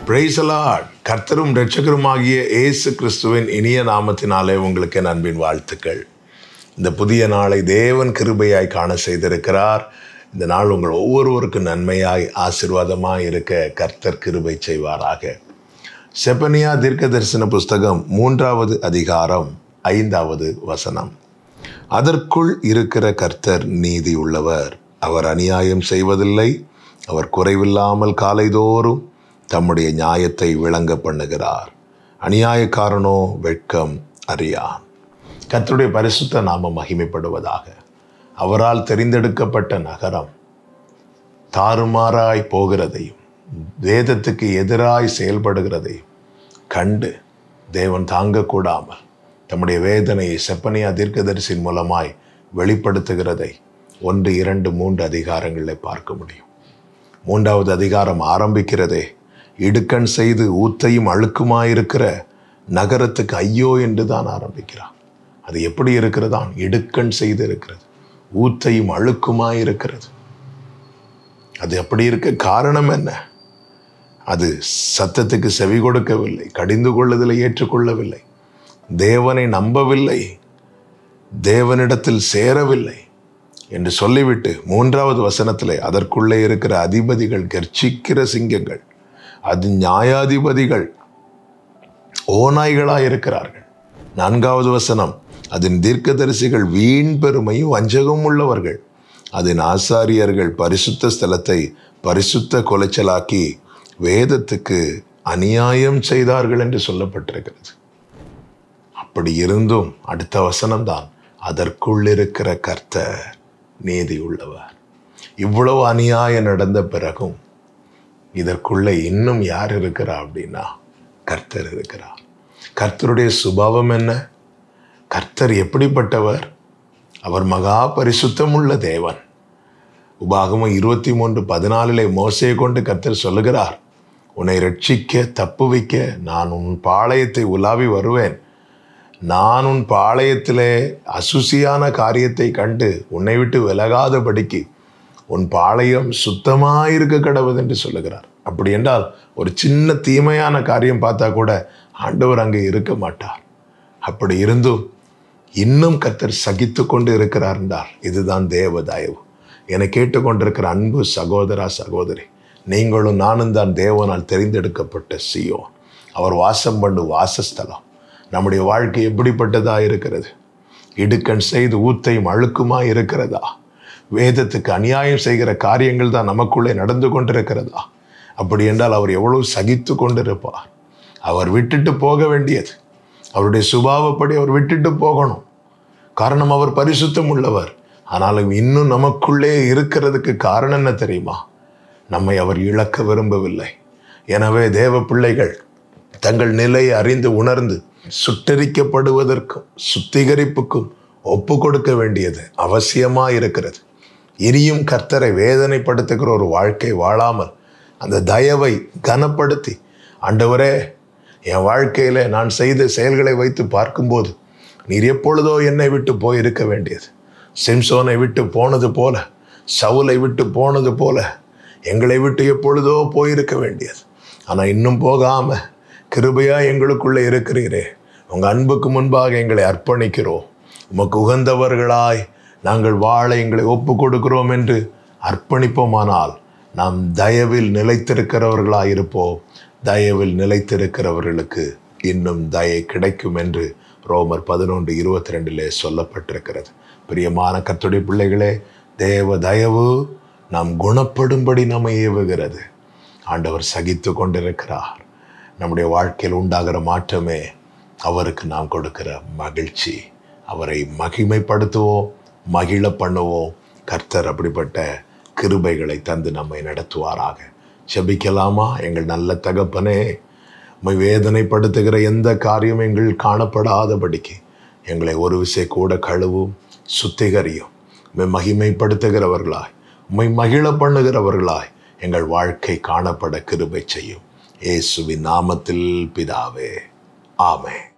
Praise the Lord. கர்த்தரும் இரட்சகருமாகிய இயேசு கிறிஸ்துவின் இனிய நாமத்தினாலே உங்களுக்கு என் அன்பின் வாழ்த்துக்கள். இந்த புதிய நாளை தேவன் கிருபையாய் காண செய்திருக்கிறார். இந்த நாள் உங்கள் ஒவ்வொருவருக்கும் நன்மையாய் ஆசீர்வாதமாய் இருக்க கர்த்தர் கிருபை செய்வாராக. செப்பனியா தீர்க்க தரிசன புஸ்தகம் 3வது அதிகாரம் 5வது வசனம். அதற்குள் இருக்கிற கர்த்தர் நீதி உள்ளவர், அவர் அநியாயம் செய்வதில்லை, அவர் குறைவில்லாமல் காலைதோறும் தம்முடைய நியாயத்தை விளங்க பண்ணுகிறார், அநியாயக்காரனோ வெட்கம் அறியான். கர்த்தருடைய பரிசுத்த நாமம் மகிமைப்படுவதாக. அவரால் தெரிந்தெடுக்கப்பட்ட நகரம் தாறுமாறாய் போகிறதையும் வேதத்துக்கு எதிராய் செயல்படுகிறதையும் கண்டு தேவன் தாங்கக்கூடாமல் தம்முடைய வேதனையை செப்பனியா தீர்க்கதரிசியின் மூலமாய் வெளிப்படுத்துகிறதை 1, 2, 3 அதிகாரங்களில் பார்க்க முடியும். 3வது அதிகாரம் ஆரம்பிக்கிறதே இடுக்கண் செய்து ஊத்தையும் அழுக்குமாயிருக்கிற நகரத்துக்கு ஐயோ என்று தான் ஆரம்பிக்கிறான். அது எப்படி இருக்கிறதான்? இடுக்கண் செய்து இருக்கிறது, ஊத்தையும் அழுக்குமாயிருக்கிறது. அது அப்படி இருக்க காரணம் என்ன? அது சத்தத்துக்கு செவி கொடுக்கவில்லை, கடிந்து கொள்ளுதலை ஏற்றுக்கொள்ளவில்லை, தேவனை நம்பவில்லை, தேவனிடத்தில் சேரவில்லை என்று சொல்லிவிட்டு 3வது வசனத்திலே அதற்குள்ளே இருக்கிற அதிபதிகள் கர்ச்சிக்கிற சிங்கங்கள், அது நியாயாதிபதிகள் ஓநாய்களாய் இருக்கிறார்கள். 4வது வசனம், அதன் தீர்க்கதரிசிகள் வீண் பெருமையும் வஞ்சகம் உள்ளவர்கள், அதன் ஆசாரியர்கள் பரிசுத்த ஸ்தலத்தை பரிசுத்த கொலைச்சலாக்கி வேதத்துக்கு அநியாயம் செய்தார்கள் என்று சொல்லப்பட்டிருக்கிறது. அப்படி இருந்தும் அடுத்த வசனம்தான், அதற்குள் இருக்கிற கர்த்தர் நீதி உள்ளவர். இவ்வளவு அநியாயம் நடந்த பிறகும் இதற்குள்ளே இன்னும் யார் இருக்கிறா அப்படின்னா கர்த்தர் இருக்கிறார். கர்த்தருடைய சுபாவம் என்ன? கர்த்தர் எப்படிப்பட்டவர்? அவர் மகா பரிசுத்தம் உள்ள தேவன். உபாகமம் 23:14 மோசேயை கொண்டு கர்த்தர் சொல்லுகிறார், உன்னை ரட்சிக்க தப்புவிக்க நான் உன் பாளையத்தை உலாவி வருவேன், நான் உன் பாளையத்திலே அசுசியான காரியத்தை கண்டு உன்னை விட்டு விலகாதபடிக்கு உன் பாளையம் சுத்தமாயிருக்க கடவுது என்று சொல்லுகிறார். அப்படி என்றால் ஒரு சின்ன தீமையான காரியம் பார்த்தா கூட ஆண்டவர் அங்கே இருக்க மாட்டார். அப்படி இருந்தும் இன்னும் கர்த்தர் சகித்து கொண்டு இருக்கிறார் என்றார். இதுதான் தேவ தயவு. என்னை கேட்டுக்கொண்டிருக்கிற அன்பு சகோதரா சகோதரி, நீங்களும் நானும் தான் தேவனால் தெரிந்தெடுக்கப்பட்ட சீயோன், அவர் வாசம் பண்ணு வாசஸ்தலம். நம்முடைய வாழ்க்கை எப்படிப்பட்டதா இருக்கிறது? இடுக்கண் செய்து ஊத்தையும் அழுக்குமா இருக்கிறதா? வேதத்துக்கு அநியாயம் செய்கிற காரியங்கள் தான் நமக்குள்ளே நடந்து கொண்டிருக்கிறதா? அப்படி என்றால் அவர் எவ்வளவு சகித்து கொண்டிருப்பார். அவர் விட்டுட்டு போக வேண்டியது, அவருடைய சுபாவப்படி அவர் விட்டுட்டு போகணும். காரணம், அவர் பரிசுத்தம் உள்ளவர். ஆனாலும் இன்னும் நமக்குள்ளே இருக்கிறதுக்கு காரணம் என்ன தெரியுமா? நம்மை அவர் இழக்க விரும்பவில்லை. எனவே தேவ பிள்ளைகள் தங்கள் நிலையை அறிந்து உணர்ந்து சுட்டரிக்கப்படுவதற்கும் சுத்திகரிப்புக்கும் ஒப்பு கொடுக்க வேண்டியது அவசியமாக இருக்கிறது. இனியும் கர்த்தரை வேதனைப்படுத்துகிற ஒரு வாழ்க்கை வாழாமல் அந்த தயவை கனப்படுத்தி, ஆண்டவரே, என் வாழ்க்கையில் நான் செய்த செயல்களை வைத்து பார்க்கும்போது நீர் எப்பொழுதோ என்னை விட்டு போயிருக்க வேண்டியது, சிம்சோனை விட்டு போனது போல, சவுலை விட்டு போனது போல எங்களை விட்டு எப்பொழுதோ போயிருக்க வேண்டியது. ஆனால் இன்னும் போகாமல் கிருபையாக எங்களுக்குள்ளே இருக்கிறீரே, உங்கள் அன்புக்கு முன்பாக எங்களை அர்ப்பணிக்கிறோம், உமக்கு உகந்தவர்களாய் நாங்கள் வாழ எங்களை ஒப்பு கொடுக்கிறோம் என்று அர்ப்பணிப்போமானால் நாம் தயவில் நிலைத்திருக்கிறவர்களாய் இருப்போம். தயவில் நிலைத்திருக்கிறவர்களுக்கு இன்னும் தயை கிடைக்கும் என்று ரோமர் 11:22 சொல்லப்பட்டிருக்கிறது. பிரியமான கர்த்தருடைய பிள்ளைகளே, தேவ தயவு நாம் குணப்படும்படி நம்மை ஏவுகிறது. ஆண்டவர் சகித்து கொண்டிருக்கிறார். நம்முடைய வாழ்க்கையில் உண்டாகிற மாற்றமே அவருக்கு நாம் கொடுக்கிற மகிழ்ச்சி. அவரை மகிமைப்படுத்துவோம், மகிழ பண்ணுவோம். கர்த்தர் அப்படிப்பட்ட கிருபைகளை தந்து நம்மை நடத்துவாராக. செபிக்கலாமா? எங்கள் நல்ல தகப்பனே, உம்மை வேதனைப்படுத்துகிற எந்த காரியம் எங்கள் காணப்படாதபடிக்கு எங்களை ஒரு விசை கூட கழுவும், சுத்திகரியும். உம்மை மகிமைப்படுத்துகிறவர்களாய், உம்மை மகிழ பண்ணுகிறவர்களாய் எங்கள் வாழ்க்கை காணப்பட கிருபை செய்யும். இயேசுவின் நாமத்தில் பிதாவே, ஆமென்.